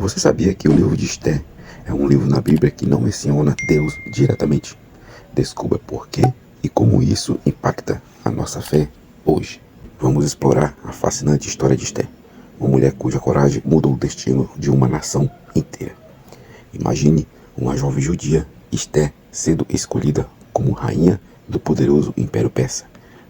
Você sabia que o livro de Esté é um livro na Bíblia que não menciona Deus diretamente? Descubra por quê e como isso impacta a nossa fé hoje. Vamos explorar a fascinante história de Esté, uma mulher cuja coragem mudou o destino de uma nação inteira. Imagine uma jovem judia, Esté, sendo escolhida como rainha do poderoso Império Persa.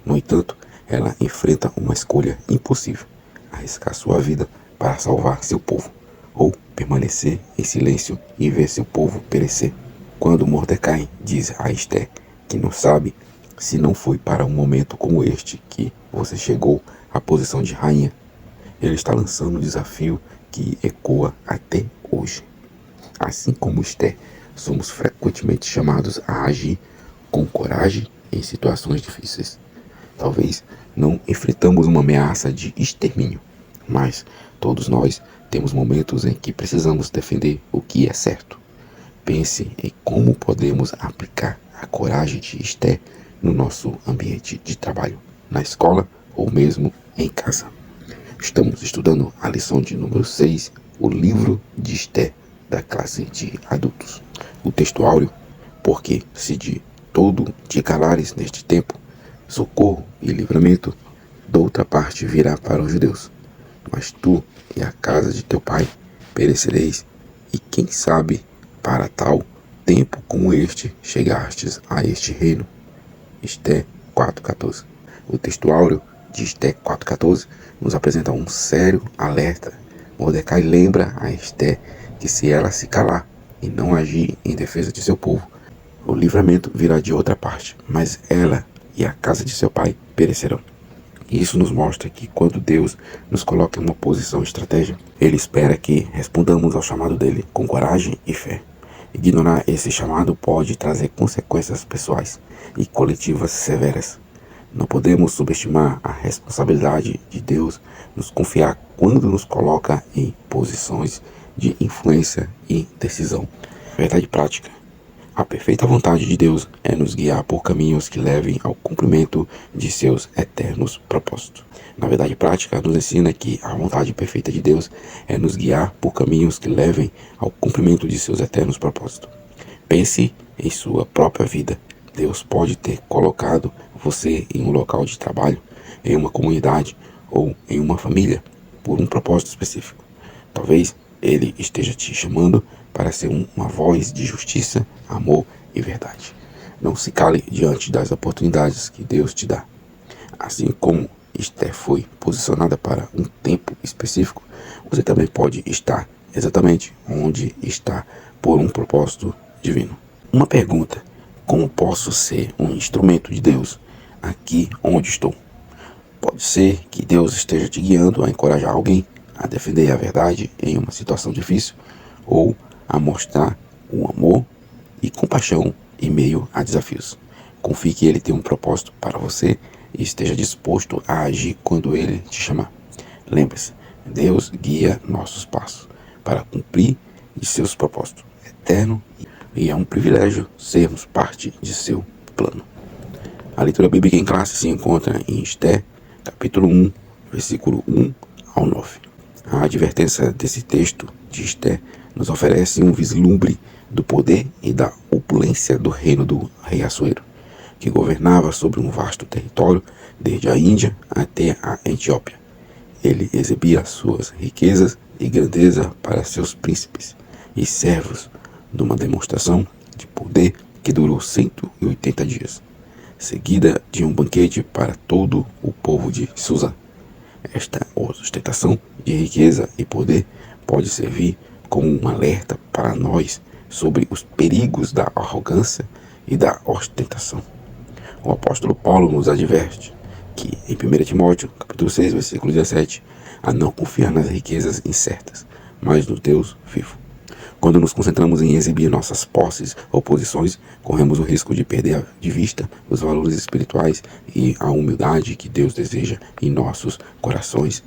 No entanto, ela enfrenta uma escolha impossível: arriscar sua vida para salvar seu povo, ou permanecer em silêncio e ver seu povo perecer. Quando Mordecai diz a Esté que não sabe se não foi para um momento como este que você chegou à posição de rainha, ele está lançando um desafio que ecoa até hoje. Assim como Esté, somos frequentemente chamados a agir com coragem em situações difíceis. Talvez não enfrentamos uma ameaça de extermínio, mas todos nós temos momentos em que precisamos defender o que é certo. Pense em como podemos aplicar a coragem de Esté no nosso ambiente de trabalho, na escola ou mesmo em casa. Estamos estudando a lição de número 6, o livro de Esté, da classe de adultos. O texto áureo: porque se de todo te calares neste tempo, socorro e livramento doutra parte virá para os judeus. Mas tu e a casa de teu pai perecereis, e quem sabe para tal tempo como este chegastes a este reino. Esté 4,14. O texto áureo de Esté 4,14 nos apresenta um sério alerta. Mordecai lembra a Esté que se ela se calar e não agir em defesa de seu povo, o livramento virá de outra parte, mas ela e a casa de seu pai perecerão. Isso nos mostra que quando Deus nos coloca em uma posição estratégica, Ele espera que respondamos ao chamado dele com coragem e fé. Ignorar esse chamado pode trazer consequências pessoais e coletivas severas. Não podemos subestimar a responsabilidade de Deus nos confiar quando nos coloca em posições de influência e decisão. Verdade prática: a perfeita vontade de Deus é nos guiar por caminhos que levem ao cumprimento de seus eternos propósitos. Na verdade prática, nos ensina que a vontade perfeita de Deus é nos guiar por caminhos que levem ao cumprimento de seus eternos propósitos. Pense em sua própria vida. Deus pode ter colocado você em um local de trabalho, em uma comunidade ou em uma família por um propósito específico. Talvez Ele esteja te chamando para ser uma voz de justiça, amor e verdade. Não se cale diante das oportunidades que Deus te dá. Assim como Esté foi posicionada para um tempo específico, você também pode estar exatamente onde está por um propósito divino. Uma pergunta: como posso ser um instrumento de Deus aqui onde estou? Pode ser que Deus esteja te guiando a encorajar alguém a defender a verdade em uma situação difícil, ou a mostrar o amor e compaixão em meio a desafios. Confie que Ele tem um propósito para você e esteja disposto a agir quando Ele te chamar. Lembre-se, Deus guia nossos passos para cumprir de seus propósitos eternos, e é um privilégio sermos parte de seu plano. A leitura bíblica em classe se encontra em Esté, capítulo 1, versículo 1 ao 9. A advertência desse texto de Esté nos oferece um vislumbre do poder e da opulência do reino do rei Assuero, que governava sobre um vasto território desde a Índia até a Etiópia. Ele exibia suas riquezas e grandeza para seus príncipes e servos, numa demonstração de poder que durou 180 dias, seguida de um banquete para todo o povo de Susã. Esta ostentação de riqueza e poder pode servir como um alerta para nós sobre os perigos da arrogância e da ostentação. O apóstolo Paulo nos adverte que, em 1 Timóteo, capítulo 6, versículo 17, a não confiar nas riquezas incertas, mas no Deus vivo. Quando nos concentramos em exibir nossas posses ou posições, corremos o risco de perder de vista os valores espirituais e a humildade que Deus deseja em nossos corações.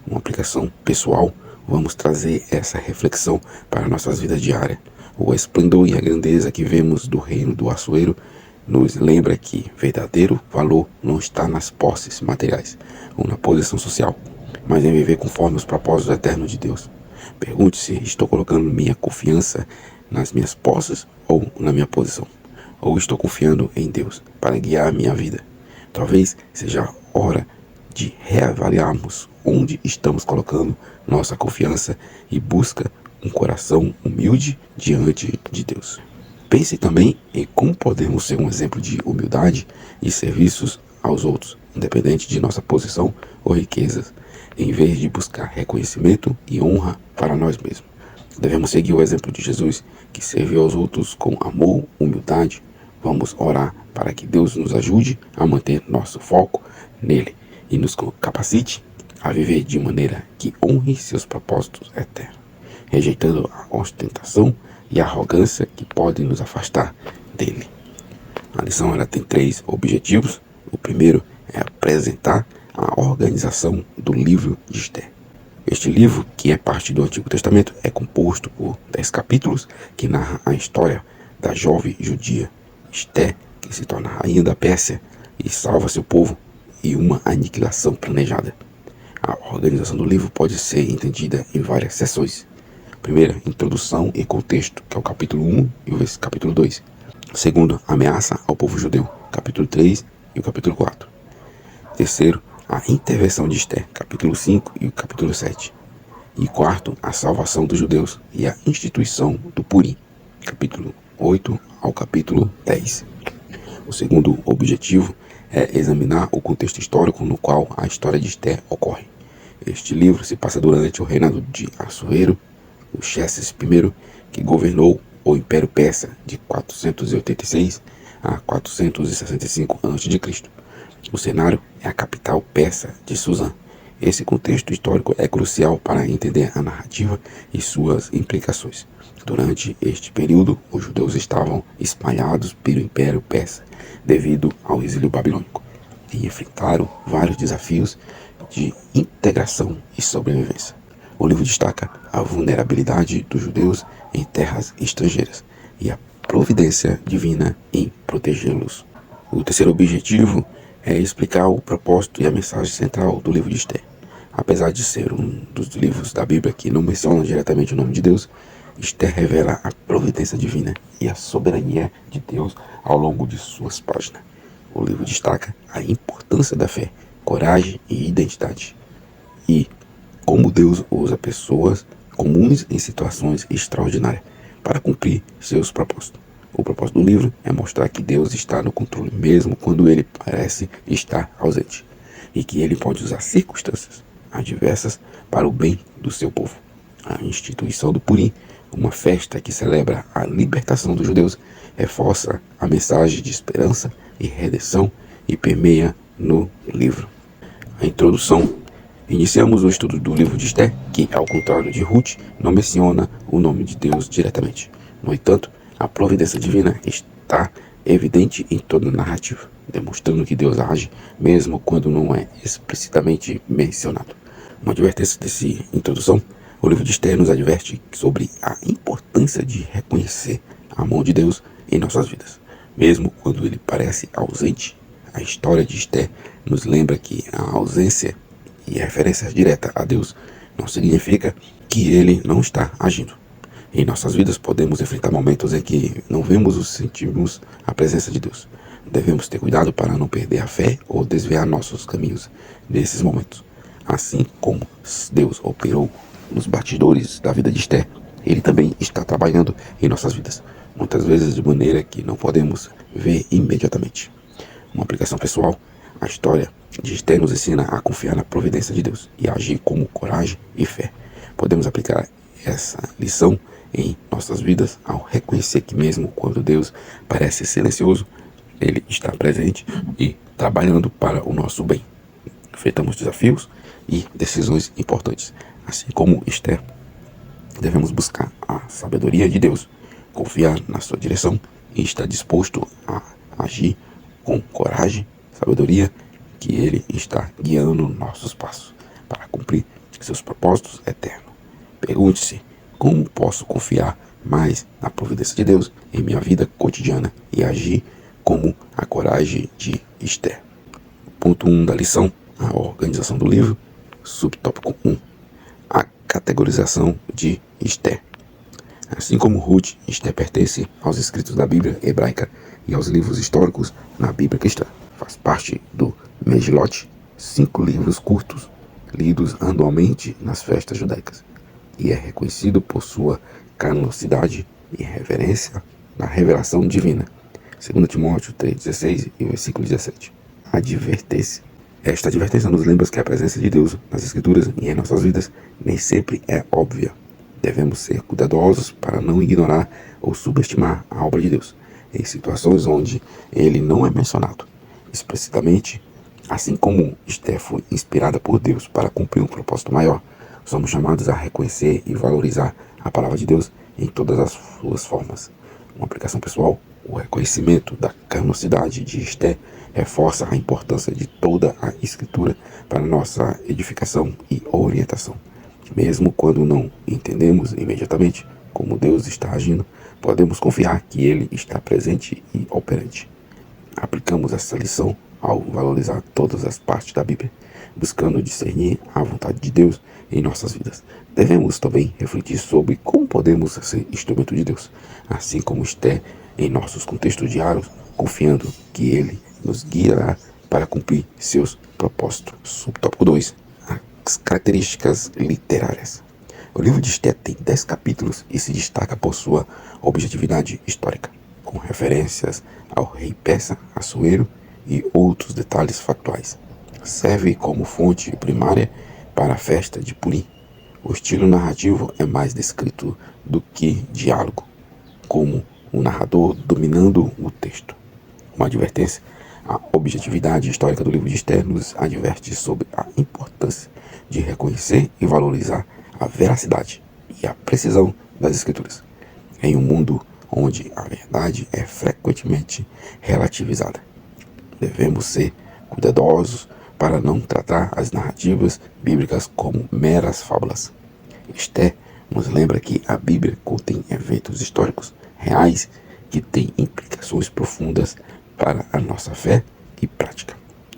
Uma aplicação pessoal: vamos trazer essa reflexão para nossas vidas diárias. O esplendor e a grandeza que vemos do reino do Assuero nos lembra que verdadeiro valor não está nas posses materiais ou na posição social, mas em viver conforme os propósitos eternos de Deus. Pergunte-se: estou colocando minha confiança nas minhas posses ou na minha posição? Ou estou confiando em Deus para guiar a minha vida? Talvez seja hora de reavaliarmos onde estamos colocando nossa confiança e busca um coração humilde diante de Deus. Pense também em como podemos ser um exemplo de humildade e serviços aos outros, independente de nossa posição ou riquezas, em vez de buscar reconhecimento e honra para nós mesmos. Devemos seguir o exemplo de Jesus, que serviu aos outros com amor, humildade. Vamos orar para que Deus nos ajude a manter nosso foco nele e nos capacite a viver de maneira que honre seus propósitos eternos, rejeitando a ostentação e a arrogância que podem nos afastar dele. A lição ela tem 3 objetivos. O primeiro é apresentar a organização do livro de Esther. Este livro, que é parte do Antigo Testamento, é composto por 10 capítulos que narram a história da jovem judia Esther, que se torna rainha da Pérsia e salva seu povo, e uma aniquilação planejada. A organização do livro pode ser entendida em várias seções. Primeira, introdução e contexto, que é o capítulo 1 e o capítulo 2. Segundo, ameaça ao povo judeu, capítulo 3 e o capítulo 4. Terceiro, a intervenção de Esther, capítulo 5 e o capítulo 7. E quarto, a salvação dos judeus e a instituição do Purim, capítulo 8 ao capítulo 10. O segundo objetivo é examinar o contexto histórico no qual a história de Esther ocorre. Este livro se passa durante o reinado de Assuero, o Xerxes I, que governou o Império Persa de 486 a 465 a.C. O cenário é a capital persa de Suzã. Esse contexto histórico é crucial para entender a narrativa e suas implicações. Durante este período, os judeus estavam espalhados pelo Império Persa devido ao exílio babilônico e enfrentaram vários desafios de integração e sobrevivência. O livro destaca a vulnerabilidade dos judeus em terras estrangeiras e a providência divina em protegê-los. O terceiro objetivo é explicar o propósito e a mensagem central do livro de Esther. Apesar de ser um dos livros da Bíblia que não menciona diretamente o nome de Deus, Esther revela a providência divina e a soberania de Deus ao longo de suas páginas. O livro destaca a importância da fé, coragem e identidade, e como Deus usa pessoas comuns em situações extraordinárias para cumprir seus propósitos. O propósito do livro é mostrar que Deus está no controle mesmo quando ele parece estar ausente, e que ele pode usar circunstâncias adversas para o bem do seu povo. A instituição do Purim, uma festa que celebra a libertação dos judeus, reforça a mensagem de esperança e redenção e permeia no livro. A introdução. Iniciamos o estudo do livro de Esther, que, ao contrário de Ruth, não menciona o nome de Deus diretamente. No entanto, a providência divina está evidente em toda a narrativa, demonstrando que Deus age mesmo quando não é explicitamente mencionado. Uma advertência dessa introdução: o livro de Esther nos adverte sobre a importância de reconhecer a mão de Deus em nossas vidas, mesmo quando ele parece ausente. A história de Esther nos lembra que a ausência e a referência direta a Deus não significa que ele não está agindo. Em nossas vidas podemos enfrentar momentos em que não vemos ou sentimos a presença de Deus. Devemos ter cuidado para não perder a fé ou desviar nossos caminhos nesses momentos. Assim como Deus operou nos bastidores da vida de Esther, ele também está trabalhando em nossas vidas, muitas vezes de maneira que não podemos ver imediatamente. Uma aplicação pessoal: a história de Esther nos ensina a confiar na providência de Deus e agir com coragem e fé. Podemos aplicar essa lição em nossas vidas ao reconhecer que mesmo quando Deus parece silencioso, ele está presente e trabalhando para o nosso bem. Enfrentamos desafios e decisões importantes. Assim como Esther, devemos buscar a sabedoria de Deus, confiar na sua direção e estar disposto a agir com coragem, sabedoria, que ele está guiando nossos passos para cumprir seus propósitos eternos. Pergunte-se: como posso confiar mais na providência de Deus em minha vida cotidiana e agir como a coragem de Esther? Ponto 1 da lição: a organização do livro. Subtópico 1: a categorização de Esther. Assim como Ruth, Esther pertence aos escritos da Bíblia hebraica e aos livros históricos na Bíblia cristã. Faz parte do Megilot, 5 livros curtos, lidos anualmente nas festas judaicas, e é reconhecido por sua canonicidade e reverência na revelação divina. 2 Timóteo 3,16 e versículo 17. Advertência. Esta advertência nos lembra que a presença de Deus nas Escrituras e em nossas vidas nem sempre é óbvia. Devemos ser cuidadosos para não ignorar ou subestimar a obra de Deus em situações onde ele não é mencionado explicitamente. Assim como Esther foi inspirada por Deus para cumprir um propósito maior, somos chamados a reconhecer e valorizar a palavra de Deus em todas as suas formas. Uma aplicação pessoal: o reconhecimento da canonicidade de Esther reforça a importância de toda a Escritura para nossa edificação e orientação. Mesmo quando não entendemos imediatamente como Deus está agindo, podemos confiar que Ele está presente e operante. Aplicamos essa lição ao valorizar todas as partes da Bíblia, buscando discernir a vontade de Deus em nossas vidas. Devemos também refletir sobre como podemos ser instrumento de Deus, assim como Esther, em nossos contextos diários, confiando que Ele nos guiará para cumprir seus propósitos. Subtópico 2. As características literárias. O livro de Esther tem 10 capítulos e se destaca por sua objetividade histórica, com referências ao rei persa Assuero e outros detalhes factuais. Serve como fonte primária para a festa de Purim. O estilo narrativo é mais descrito do que diálogo, como o narrador dominando o texto. Uma advertência: a objetividade histórica do livro de Esther nos adverte sobre a importância de reconhecer e valorizar a veracidade e a precisão das Escrituras, em um mundo onde a verdade é frequentemente relativizada. Devemos ser cuidadosos para não tratar as narrativas bíblicas como meras fábulas. Esther nos lembra que a Bíblia contém eventos históricos reais que têm implicações profundas para a nossa fé e prática.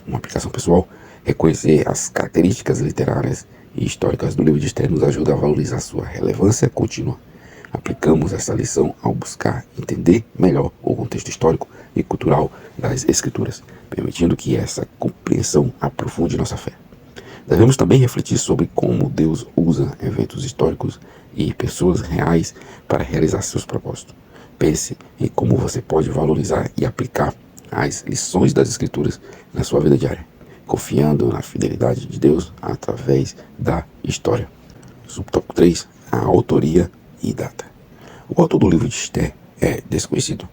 Uma aplicação pessoal: reconhecer as características literárias e históricas do livro de Esther nos ajuda a valorizar sua relevância contínua. Aplicamos essa lição ao buscar entender melhor o contexto histórico e cultural das Escrituras, permitindo que essa compreensão aprofunde nossa fé. Devemos também refletir sobre como Deus usa eventos históricos e pessoas reais para realizar seus propósitos. Pense em como você pode valorizar e aplicar as lições das Escrituras na sua vida diária, confiando na fidelidade de Deus através da história. Subtópico 3. A autoria e data. O autor do livro de Esther é desconhecido,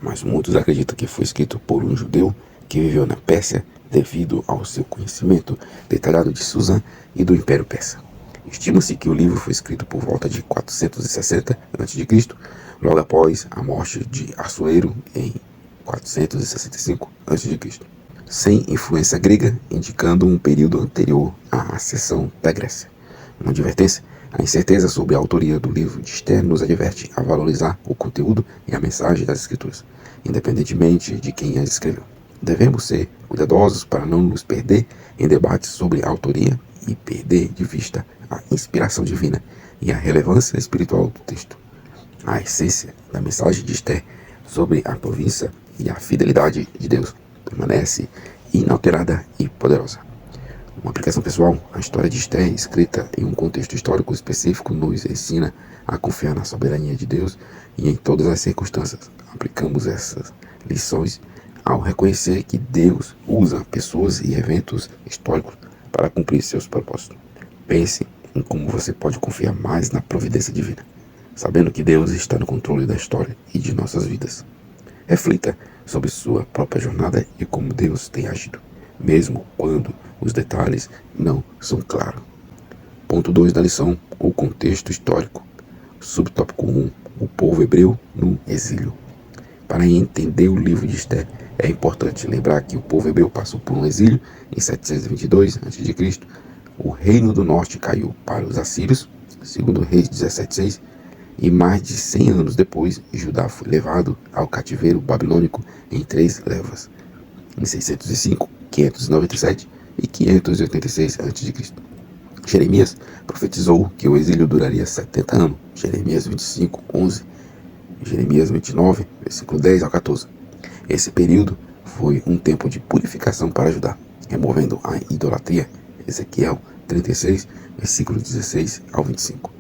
mas muitos acreditam que foi escrito por um judeu que viveu na Pérsia devido ao seu conhecimento detalhado de Susã e do Império Persa. Estima-se que o livro foi escrito por volta de 460 a.C., logo após a morte de Assuero em 465 a.C., sem influência grega, indicando um período anterior à acessão da Grécia. Uma advertência: a incerteza sobre a autoria do livro de Esther nos adverte a valorizar o conteúdo e a mensagem das Escrituras, independentemente de quem as escreveu. Devemos ser cuidadosos para não nos perder em debates sobre a autoria e perder de vista a inspiração divina e a relevância espiritual do texto. A essência da mensagem de Esther sobre a província e a fidelidade de Deus permanece inalterada e poderosa. Uma aplicação pessoal: a história de Esther, escrita em um contexto histórico específico, nos ensina a confiar na soberania de Deus e em todas as circunstâncias. Aplicamos essas lições ao reconhecer que Deus usa pessoas e eventos históricos para cumprir seus propósitos. Pense em como você pode confiar mais na providência divina, sabendo que Deus está no controle da história e de nossas vidas. Reflita sobre sua própria jornada e como Deus tem agido, mesmo quando os detalhes não são claros. Ponto 2 da lição: o contexto histórico. Subtópico 1. O povo hebreu no exílio. Para entender o livro de Esther, é importante lembrar que o povo hebreu passou por um exílio em 722 a.C. O reino do norte caiu para os assírios, segundo Reis 17:6, e mais de 100 anos depois, Judá foi levado ao cativeiro babilônico em 3 levas, em 605, 597 e 586 a.C. Jeremias profetizou que o exílio duraria 70 anos. Jeremias 25, 11. Jeremias 29, versículo 10 ao 14. Esse período foi um tempo de purificação para Judá, removendo a idolatria. Ezequiel 36, versículo 16 ao 25.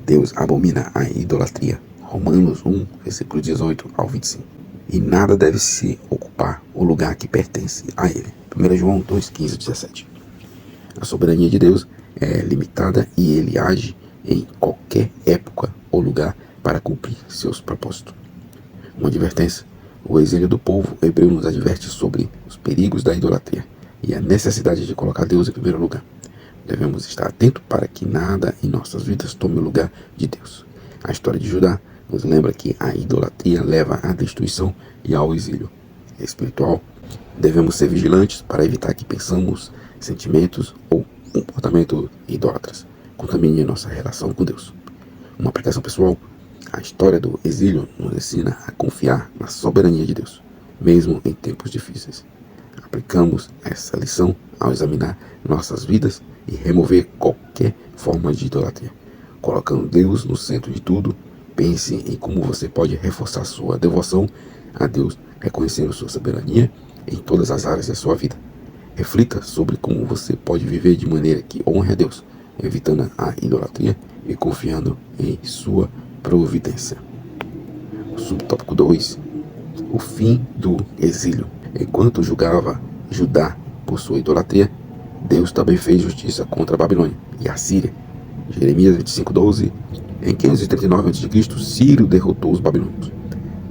Deus abomina a idolatria. Romanos 1, versículo 18 ao 25. E nada deve se ocupar o lugar que pertence a ele. 1 João 2, 15 e 17. A soberania de Deus é limitada e ele age em qualquer época ou lugar para cumprir seus propósitos. Uma advertência: o exílio do povo hebreu nos adverte sobre os perigos da idolatria e a necessidade de colocar Deus em primeiro lugar. Devemos estar atentos para que nada em nossas vidas tome o lugar de Deus. A história de Judá nos lembra que a idolatria leva à destruição e ao exílio espiritual. Devemos ser vigilantes para evitar que pensamos, sentimentos ou comportamento idólatras contamine nossa relação com Deus. Uma aplicação pessoal: a história do exílio nos ensina a confiar na soberania de Deus, mesmo em tempos difíceis. Aplicamos essa lição ao examinar nossas vidas e remover qualquer forma de idolatria. Colocando Deus no centro de tudo, pense em como você pode reforçar sua devoção a Deus, reconhecendo sua soberania em todas as áreas da sua vida. Reflita sobre como você pode viver de maneira que honre a Deus, evitando a idolatria e confiando em sua providência. O subtópico 2. O fim do exílio. Enquanto julgava Judá por sua idolatria, Deus também fez justiça contra a Babilônia e a Síria. Jeremias 25:12. Em 539 a.C., Ciro derrotou os babilônios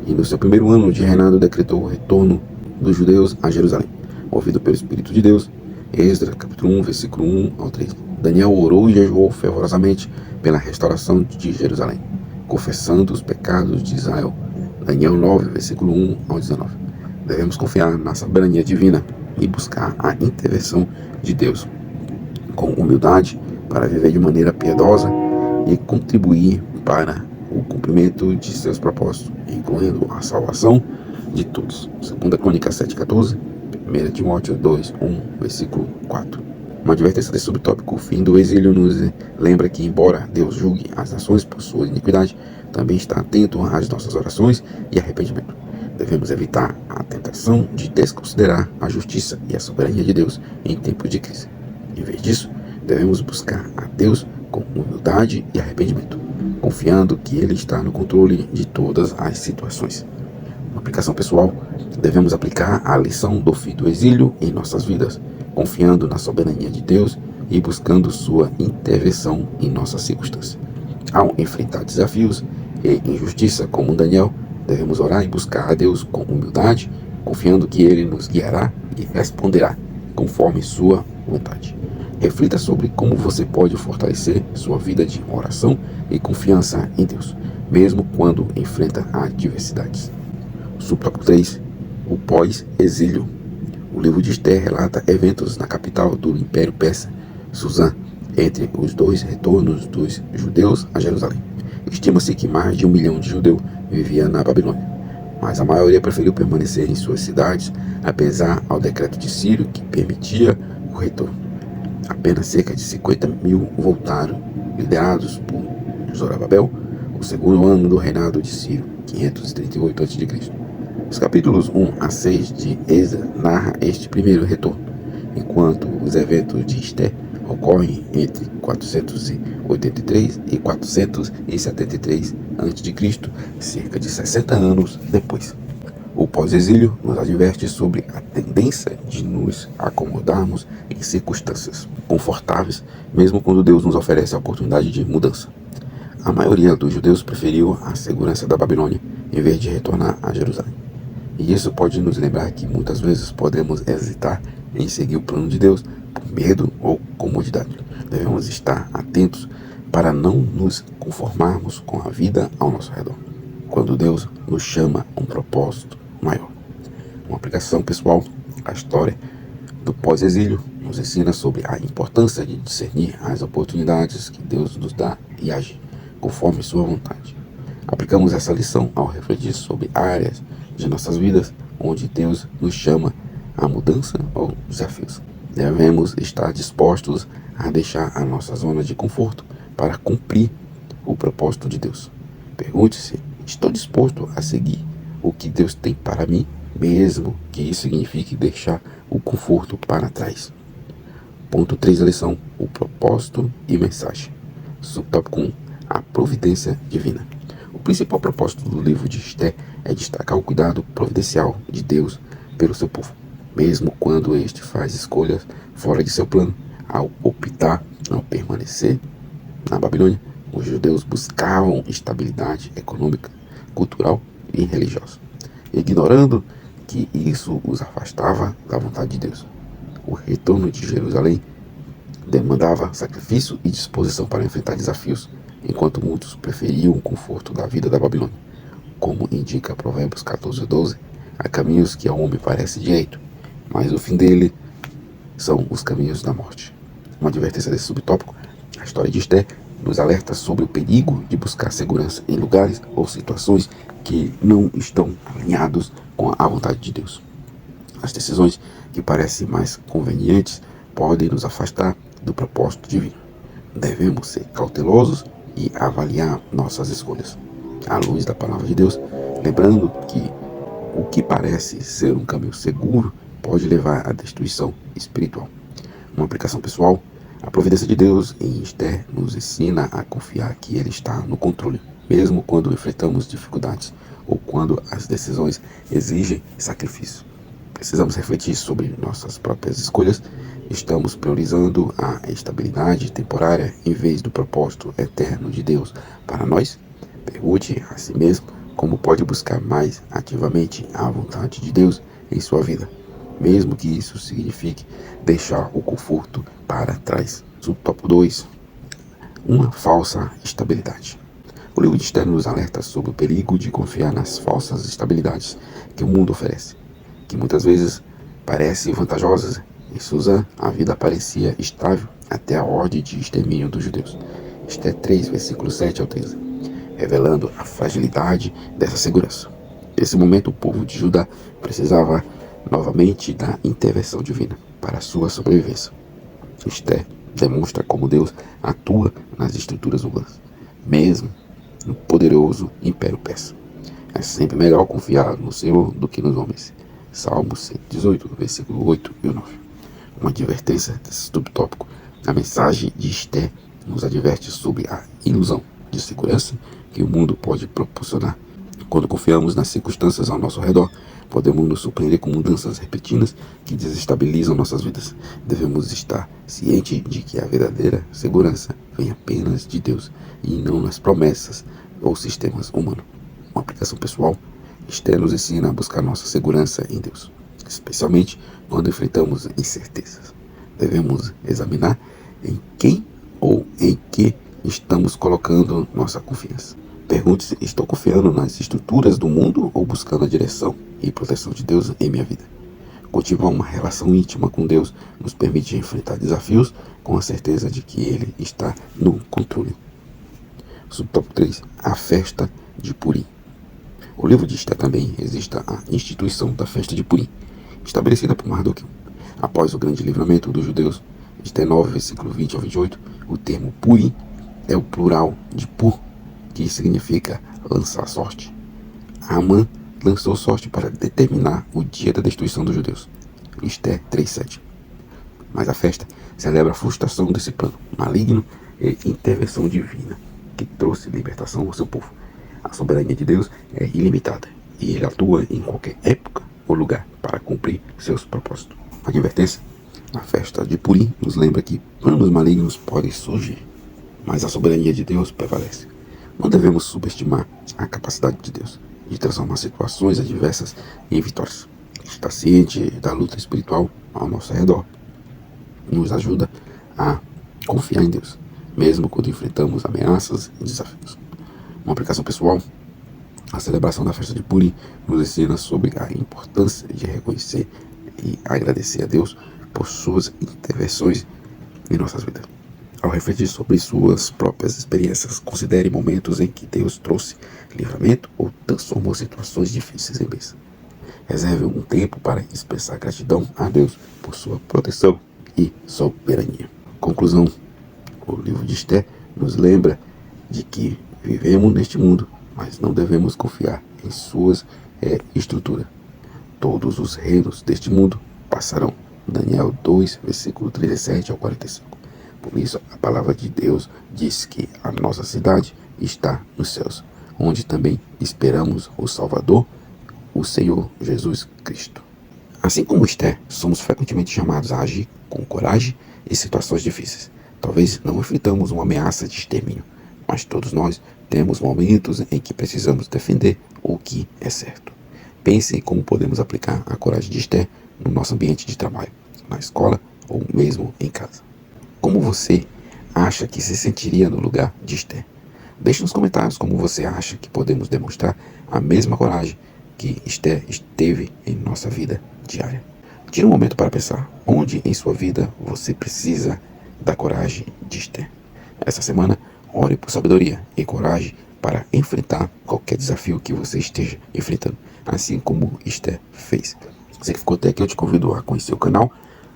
e no seu primeiro ano de reinado decretou o retorno dos judeus a Jerusalém, movido pelo Espírito de Deus. Esdras, capítulo 1, versículo 1 ao 3. Daniel orou e jejuou fervorosamente pela restauração de Jerusalém, confessando os pecados de Israel. Daniel 9, versículo 1 ao 19. Devemos confiar na soberania divina e buscar a intervenção de Deus com humildade para viver de maneira piedosa e contribuir para o cumprimento de seus propósitos, incluindo a salvação de todos. 2 Crônicas 7:14, 1 Timóteo 2:1, versículo 4. Uma advertência desse subtópico: o fim do exílio nos lembra que, embora Deus julgue as nações por sua iniquidade, também está atento às nossas orações e arrependimento. Devemos evitar a tentação de desconsiderar a justiça e a soberania de Deus em tempos de crise. Em vez disso, devemos buscar a Deus com humildade e arrependimento, confiando que Ele está no controle de todas as situações. Uma aplicação pessoal: devemos aplicar a lição do fim do exílio em nossas vidas, confiando na soberania de Deus e buscando sua intervenção em nossas circunstâncias. Ao enfrentar desafios e injustiça como Daniel, devemos orar e buscar a Deus com humildade, confiando que Ele nos guiará e responderá conforme sua vontade. Reflita sobre como você pode fortalecer sua vida de oração e confiança em Deus, mesmo quando enfrenta adversidades. Subtópico 3. O pós-exílio. O livro de Esther relata eventos na capital do Império Persa, Suzã, entre os dois retornos dos judeus a Jerusalém. Estima-se que mais de 1 milhão de judeus vivia na Babilônia, mas a maioria preferiu permanecer em suas cidades, apesar ao decreto de Ciro que permitia o retorno. Apenas cerca de 50 mil voltaram, liderados por Zorobabel, o segundo ano do reinado de Ciro, 538 a.C. Os capítulos 1 a 6 de Esdras narram este primeiro retorno, enquanto os eventos de Esther ocorrem entre 483 e 473 a.C., cerca de 60 anos depois. O pós-exílio nos adverte sobre a tendência de nos acomodarmos em circunstâncias confortáveis, mesmo quando Deus nos oferece a oportunidade de mudança. A maioria dos judeus preferiu a segurança da Babilônia em vez de retornar a Jerusalém. E isso pode nos lembrar que muitas vezes podemos hesitar em seguir o plano de Deus por medo ou comodidade. Devemos estar atentos para não nos conformarmos com a vida ao nosso redor, quando Deus nos chama a um propósito maior. Uma aplicação pessoal: a história do pós-exílio nos ensina sobre a importância de discernir as oportunidades que Deus nos dá e agir conforme sua vontade. Aplicamos essa lição ao refletir sobre áreas de nossas vidas onde Deus nos chama à mudança ou desafios. Devemos estar dispostos a deixar a nossa zona de conforto para cumprir o propósito de Deus. Pergunte-se: estou disposto a seguir o que Deus tem para mim, mesmo que isso signifique deixar o conforto para trás? Ponto 3 da lição: o propósito e mensagem. Subtópico 1: a providência divina. O principal propósito do livro de Esté é destacar o cuidado providencial de Deus pelo seu povo, mesmo quando este faz escolhas fora de seu plano. Ao optar ao permanecer na Babilônia, os judeus buscavam estabilidade econômica, cultural e religiosa, ignorando que isso os afastava da vontade de Deus. O retorno de Jerusalém demandava sacrifício e disposição para enfrentar desafios, enquanto muitos preferiam o conforto da vida da Babilônia. Como indica Provérbios 14:12, há caminhos que ao homem parece direito, mas o fim dele são os caminhos da morte. Uma advertência desse subtópico: a história de Esté nos alerta sobre o perigo de buscar segurança em lugares ou situações que não estão alinhados com a vontade de Deus. As decisões que parecem mais convenientes podem nos afastar do propósito divino. Devemos ser cautelosos e avaliar nossas escolhas à luz da palavra de Deus, lembrando que o que parece ser um caminho seguro pode levar à destruição espiritual. Uma aplicação pessoal: a providência de Deus em Esté nos ensina a confiar que Ele está no controle, mesmo quando enfrentamos dificuldades ou quando as decisões exigem sacrifício. Precisamos refletir sobre nossas próprias escolhas. Estamos priorizando a estabilidade temporária em vez do propósito eterno de Deus para nós? Pergunte a si mesmo como pode buscar mais ativamente a vontade de Deus em sua vida, mesmo que isso signifique deixar o conforto para trás. Subtópico 2: uma falsa estabilidade. O livro de Esté nos alerta sobre o perigo de confiar nas falsas estabilidades que o mundo oferece, que muitas vezes parecem vantajosas. Em Susã, a vida parecia estável até a ordem de extermínio dos judeus. Esté 3, versículos 7 ao 13, revelando a fragilidade dessa segurança. Nesse momento, o povo de Judá precisava novamente da intervenção divina para a sua sobrevivência. Esté demonstra como Deus atua nas estruturas humanas, mesmo no poderoso Império Persa. É sempre melhor confiar no Senhor do que nos homens. Salmo 118, versículo 8 e 9. Uma advertência desse subtópico: a mensagem de Esté nos adverte sobre a ilusão de segurança que o mundo pode proporcionar. Quando confiamos nas circunstâncias ao nosso redor, podemos nos surpreender com mudanças repentinas que desestabilizam nossas vidas. Devemos estar cientes de que a verdadeira segurança vem apenas de Deus e não nas promessas ou sistemas humanos. Uma aplicação pessoal: Esté nos ensina a buscar nossa segurança em Deus, especialmente quando enfrentamos incertezas. Devemos examinar em quem ou em que estamos colocando nossa confiança. Pergunte-se: estou confiando nas estruturas do mundo ou buscando a direção e proteção de Deus em minha vida? Cultivar uma relação íntima com Deus nos permite enfrentar desafios com a certeza de que Ele está no controle. Subtópico 3: a festa de Purim. O livro de Esté também registra a instituição da festa de Purim, estabelecida por Mardoqueu. Após o grande livramento dos judeus, Esté 9, versículo 20 ao 28, o termo Purim é o plural de Pur, que significa lançar sorte. Amã lançou sorte para determinar o dia da destruição dos judeus. Esté 3:7. Mas a festa celebra a frustração desse plano maligno e intervenção divina que trouxe libertação ao seu povo. A soberania de Deus é ilimitada e Ele atua em qualquer época ou lugar para cumprir seus propósitos. A advertência: a festa de Purim nos lembra que planos malignos podem surgir, mas a soberania de Deus prevalece. Não devemos subestimar a capacidade de Deus de transformar situações adversas em vitórias. Estar ciente da luta espiritual ao nosso redor nos ajuda a confiar em Deus, mesmo quando enfrentamos ameaças e desafios. Uma aplicação pessoal: a celebração da festa de Purim nos ensina sobre a importância de reconhecer e agradecer a Deus por suas intervenções em nossas vidas. Ao refletir sobre suas próprias experiências, considere momentos em que Deus trouxe livramento ou transformou situações difíceis em bênção. Reserve um tempo para expressar gratidão a Deus por sua proteção e soberania. Conclusão: o livro de Esté nos lembra de que vivemos neste mundo, mas não devemos confiar em suas estruturas. Todos os reinos deste mundo passarão. Daniel 2, versículo 37 ao 45. Por isso, a palavra de Deus diz que a nossa cidade está nos céus, onde também esperamos o Salvador, o Senhor Jesus Cristo. Assim como Esté, somos frequentemente chamados a agir com coragem em situações difíceis. Talvez não enfrentamos uma ameaça de extermínio, mas todos nós temos momentos em que precisamos defender o que é certo. Pense em como podemos aplicar a coragem de Esté no nosso ambiente de trabalho, na escola ou mesmo em casa. Como você acha que se sentiria no lugar de Esté? Deixe nos comentários como você acha que podemos demonstrar a mesma coragem que Esté esteve em nossa vida diária. Tire um momento para pensar onde em sua vida você precisa da coragem de Esté. Essa semana, ore por sabedoria e coragem para enfrentar qualquer desafio que você esteja enfrentando, assim como Esté fez. Você que ficou até aqui, eu te convido a conhecer o canal.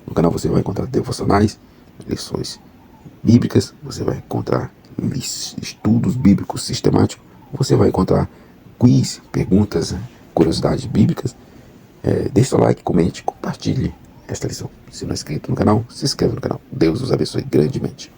No canal você vai encontrar devocionais, lições bíblicas, você vai encontrar estudos bíblicos sistemáticos, você vai encontrar quiz, perguntas, curiosidades bíblicas. Deixe seu like, comente, compartilhe esta lição. Se não é inscrito no canal, se inscreve no canal. Deus os abençoe grandemente.